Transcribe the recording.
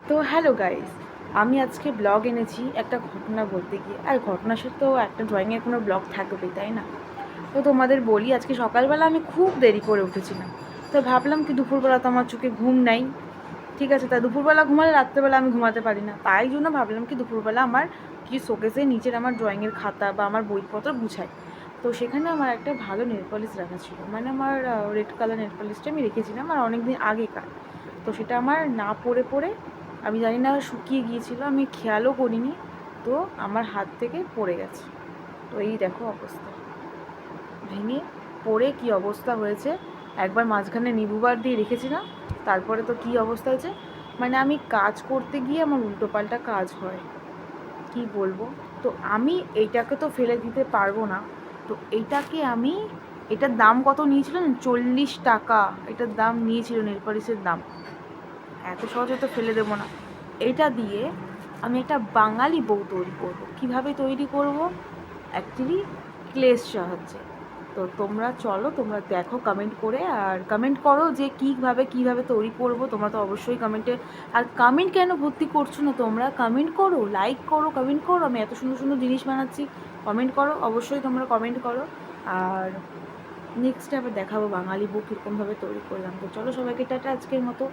তো hello guys, আমি আজকে ব্লগ এনেছি একটা ঘটনা বলতে গিয়ে। আর ঘটনার সাথে তো একটা ড্রয়িংয়ের কোনো ব্লগ থাকবেই, তাই না? তো তোমাদের বলি, আজকে সকালবেলা আমি খুব দেরি করে উঠেছিলাম। তো ভাবলাম কি দুপুরবেলা তো আমার চোখে ঘুম নাই, ঠিক আছে, তাই দুপুরবেলা ঘুমালে রাত্রেবেলা আমি ঘুমাতে পারি না, তাই জন্য ভাবলাম কি দুপুরবেলা আমার কি শোকেসে নিচের আমার ড্রয়িংয়ের খাতা বা আমার বইপত্র গুছাই। তো সেখানে আমার একটা ভালো নেল পলিশ রাখা ছিল, মানে আমার রেড কালার নেল পলিশটা আমি রেখেছিলাম আর অনেক দিন আগেকার। তো সেটা আমার না পড়ে পড়ে, আমি জানি না শুকিয়ে গিয়েছিল, আমি খেয়ালও করিনি। তো আমার হাত থেকে পড়ে গেছে। তো এই দেখো অবস্থা, ভেঙে পড়ে কি অবস্থা হয়েছে। একবার মাঝখানে নিবুবার দিয়ে রেখেছিলাম, তারপরে তো কি অবস্থা হয়েছে, মানে আমি কাজ করতে গিয়ে আমার উল্টোপাল্টা কাজ হয়, কি বলবো। তো আমি এইটাকে তো ফেলে দিতে পারবো না। তো এইটাকে আমি, এটার দাম কত নিয়েছিল না, 40 টাকা এটার দাম নিয়েছিল, নেল পলিশের দাম। এত সহজে তো ফেলে দেবো না। এটা দিয়ে আমি একটা বাঙালি বউ তৈরি করব। কিভাবে তৈরি করব? অ্যাকচুয়ালি ক্লের সাহায্যে। তো তোমরা চলো, তোমরা দেখো কমেন্ট করে, আর কমেন্ট করো যে কীভাবে তৈরি করব। তোমরা তো অবশ্যই কমেন্টে, আর কমেন্ট কেন ভর্তি করছো না, তোমরা কমেন্ট করো, লাইক করো, কমেন্ট করো। আমি এত সুন্দর সুন্দর জিনিস বানাচ্ছি, কমেন্ট করো, অবশ্যই তোমরা কমেন্ট করো। আর নেক্সটে আবার দেখাবো বাঙালি বউ কীরকমভাবে তৈরি করলাম। তো চলো সবাইকে টাটা আজকের মতো।